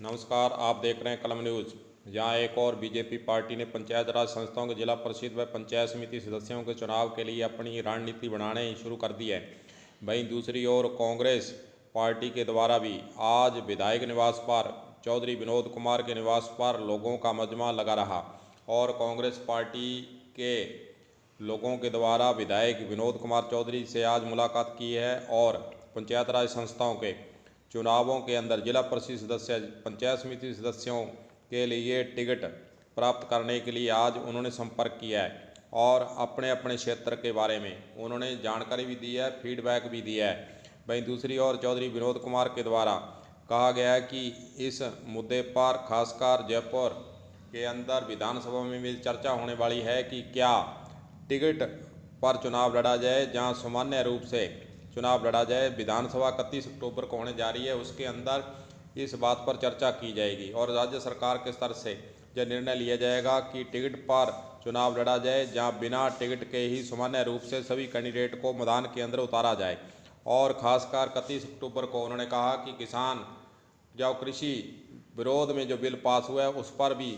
नमस्कार, आप देख रहे हैं कलम न्यूज़। जहां एक और बीजेपी पार्टी ने पंचायत राज संस्थाओं के जिला परिषद व पंचायत समिति सदस्यों के चुनाव के लिए अपनी रणनीति बनाने शुरू कर दी है। वहीं दूसरी ओर कांग्रेस पार्टी के द्वारा भी आज विधायक निवास पर चौधरी विनोद कुमार के निवास पर लोगों का मजमा लगा रहा और कांग्रेस पार्टी के लोगों के द्वारा विधायक विनोद कुमार चौधरी से आज मुलाकात की है और पंचायत राज संस्थाओं के चुनावों के अंदर जिला परिषद सदस्य पंचायत समिति सदस्यों के लिए टिकट प्राप्त करने के लिए आज उन्होंने संपर्क किया है और अपने अपने क्षेत्र के बारे में उन्होंने जानकारी भी दी है, फीडबैक भी दिया है। वहीं दूसरी ओर चौधरी विनोद कुमार के द्वारा कहा गया है कि इस मुद्दे पर खासकर जयपुर के अंदर विधानसभा में भी चर्चा होने वाली है कि क्या टिकट पर चुनाव लड़ा जाए, जहां सामान्य रूप से चुनाव लड़ा जाए। विधानसभा 31 अक्टूबर को होने जा रही है, उसके अंदर इस बात पर चर्चा की जाएगी और राज्य सरकार के स्तर से यह निर्णय लिया जाएगा कि टिकट पर चुनाव लड़ा जाए, जहां बिना टिकट के ही सामान्य रूप से सभी कैंडिडेट को मैदान के अंदर उतारा जाए। और खासकर 31 अक्टूबर को उन्होंने कहा कि किसान जो कृषि विरोध में जो बिल पास हुआ है उस पर भी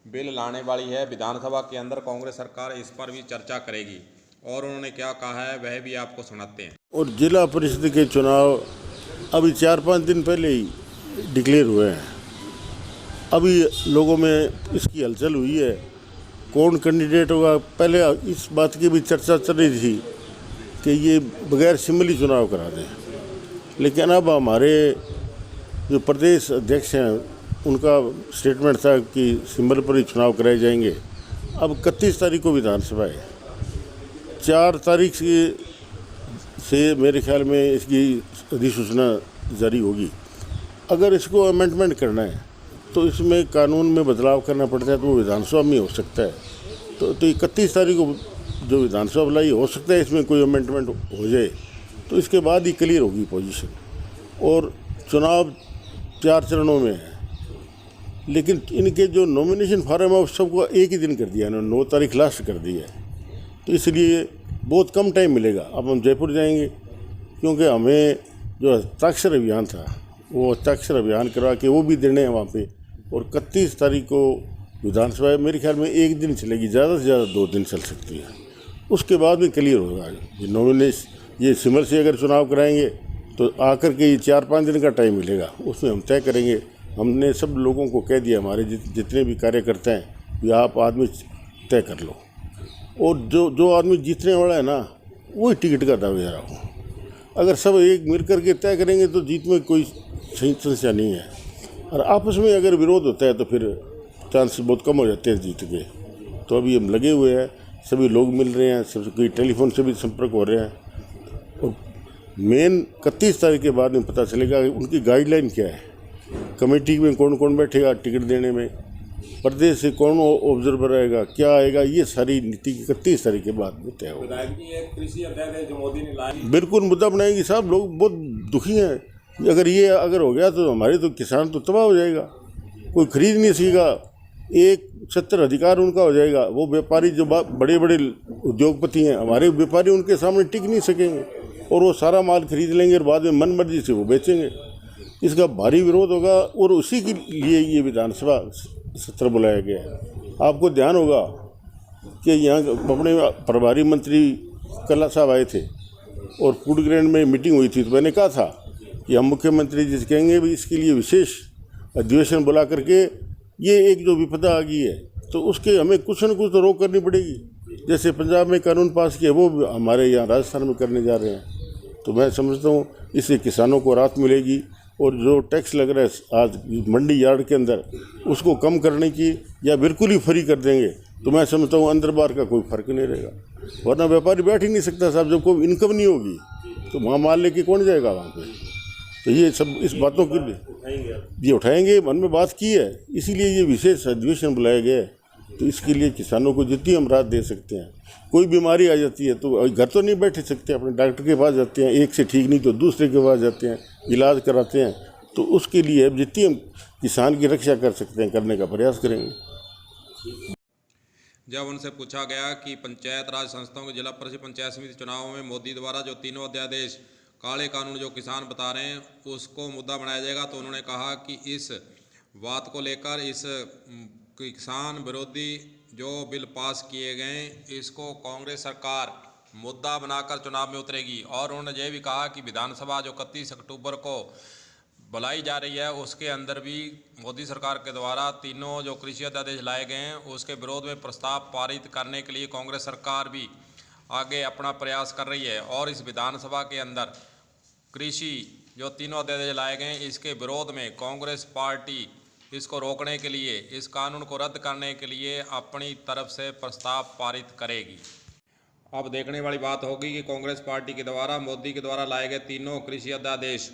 बिल लाने वाली है विधानसभा के अंदर। कांग्रेस सरकार इस पर भी चर्चा करेगी और उन्होंने क्या कहा है वह भी आपको सुनाते हैं। और जिला परिषद के चुनाव अभी 4-5 दिन पहले ही डिक्लेयर हुए हैं। अभी लोगों में इसकी हलचल हुई है, कौन कैंडिडेट होगा। पहले इस बात की भी चर्चा चल रही थी कि ये बगैर सिंबल ही चुनाव करा दें, लेकिन अब हमारे जो प्रदेश अध्यक्ष हैं उनका स्टेटमेंट था कि सिंबल पर ही चुनाव कराए जाएंगे। अब 31 तारीख को विधानसभा है, 4 तारीख से मेरे ख्याल में इसकी अधिसूचना जारी होगी। अगर इसको अमेंडमेंट करना है तो इसमें कानून में बदलाव करना पड़ता है, तो वो विधानसभा में हो सकता है। तो 31 तारीख को जो विधानसभा बुलाई हो सकता है इसमें कोई अमेंडमेंट हो जाए, तो इसके बाद ही क्लियर होगी पोजीशन। और चुनाव 4 चरणों में है, लेकिन इनके जो नॉमिनेशन फार्म है उस सबको एक ही दिन कर दिया इन्होंने, 9 तारीख लास्ट कर दी है। तो इसलिए बहुत कम टाइम मिलेगा। अब हम जयपुर जाएंगे क्योंकि हमें जो हस्ताक्षर अभियान था वो हस्ताक्षर अभियान करवा के वो भी देने हैं वहाँ पे। और 31 तारीख को विधानसभा मेरे ख्याल में 1 दिन चलेगी, ज़्यादा से ज़्यादा 2 दिन चल सकती है। उसके बाद में क्लियर होगा ये नॉमिनेशन। ये सिमर से अगर चुनाव कराएंगे तो आकर के ये 4-5 दिन का टाइम मिलेगा, उसमें हम तय करेंगे। हमने सब लोगों को कह दिया, हमारे जितने भी कार्यकर्ता हैं कि आप आदमी तय कर लो, और जो आदमी जीतने वाला है ना वही टिकट का दावेदार हो। अगर सब एक मिल करके तय करेंगे तो जीत में कोई सही समस्या नहीं है। और आपस में अगर विरोध होता है तो फिर चांस बहुत कम हो जाते हैं जीत के। तो अभी हम लगे हुए हैं, सभी लोग मिल रहे हैं, सब कोई टेलीफोन से भी संपर्क हो रहे हैं। और मेन 31 तारीख के बाद में पता चलेगा उनकी गाइडलाइन क्या है, कमेटी में कौन कौन बैठेगा टिकट देने में, प्रदेश से कौन ऑब्जर्वर आएगा, क्या आएगा, ये सारी नीति 31 तारीख के बाद में तय होगी। कृषि अध्यादेश जो मोदी ने लाया बिल्कुल मुद्दा बनाएंगे साहब, लोग बहुत दुखी हैं। अगर हो गया तो हमारे तो किसान तो तबाह हो जाएगा, कोई खरीद नहीं सकेगा, एक 70 अधिकार उनका हो जाएगा। वो व्यापारी जो बड़े बड़े उद्योगपति हैं, हमारे व्यापारी उनके सामने टिक नहीं सकेंगे और वो सारा माल खरीद लेंगे और बाद में मन मर्जी से वो बेचेंगे। इसका भारी विरोध होगा और उसी के लिए ये विधानसभा सत्र बुलाया गया है। आपको ध्यान होगा कि यहाँ अपने प्रभारी मंत्री कल्ला साहब आए थे और फूड ग्रेन में मीटिंग हुई थी, तो मैंने कहा था कि हम मुख्यमंत्री जी से कहेंगे भी इसके लिए विशेष अधिवेशन बुला करके, ये एक जो विपदा आ गई है तो उसके हमें कुछ न कुछ तो रोक करनी पड़ेगी। जैसे पंजाब में कानून पास किया वो हमारे यहाँ राजस्थान में करने जा रहे हैं। तो मैं समझता हूँ इससे किसानों को राहत मिलेगी और जो टैक्स लग रहा है आज मंडी यार्ड के अंदर उसको कम करने की या बिल्कुल ही फ्री कर देंगे तो मैं समझता हूँ अंदर बाहर का कोई फर्क नहीं रहेगा। वरना व्यापारी बैठ ही नहीं सकता साहब, जब कोई इनकम नहीं होगी तो वहाँ माल लेके कौन जाएगा वहाँ पे। तो ये सब इस बातों के लिए ये उठाएंगे, मन में बात की है, इसीलिए ये विशेष अधिवेशन बुलाया गया है। तो इसके लिए किसानों को जितनी हम राहत दे सकते हैं। कोई बीमारी आ जाती है तो घर तो नहीं बैठे सकते, अपने डॉक्टर के पास जाते हैं, एक से ठीक नहीं तो दूसरे के पास जाते हैं, इलाज कराते हैं। तो उसके लिए अब जितनी हम किसान की रक्षा कर सकते हैं करने का प्रयास करेंगे। जब उनसे पूछा गया कि पंचायत राज संस्थाओं के जिला परिषद पंचायत समिति चुनावों में मोदी द्वारा जो 3 अध्यादेश काले कानून जो किसान बता रहे हैं उसको मुद्दा बनाया जाएगा, तो उन्होंने कहा कि इस बात को लेकर इस किसान विरोधी जो बिल पास किए गए इसको कांग्रेस सरकार मुद्दा बनाकर चुनाव में उतरेगी। और उन्होंने ये भी कहा कि विधानसभा जो 31 अक्टूबर को बुलाई जा रही है उसके अंदर भी मोदी सरकार के द्वारा तीनों जो कृषि अध्यादेश लाए गए हैं उसके विरोध में प्रस्ताव पारित करने के लिए कांग्रेस सरकार भी आगे अपना प्रयास कर रही है। और इस विधानसभा के अंदर कृषि जो तीनों अध्यादेश लाए गए हैं इसके विरोध में कांग्रेस पार्टी इसको रोकने के लिए, इस कानून को रद्द करने के लिए अपनी तरफ से प्रस्ताव पारित करेगी। अब देखने वाली बात होगी कि कांग्रेस पार्टी के द्वारा मोदी के द्वारा लाए गए तीनों कृषि अध्यादेश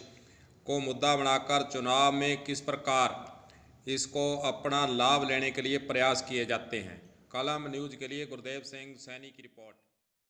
को मुद्दा बनाकर चुनाव में किस प्रकार इसको अपना लाभ लेने के लिए प्रयास किए जाते हैं। कलम न्यूज़ के लिए गुरदेव सिंह सैनी की रिपोर्ट।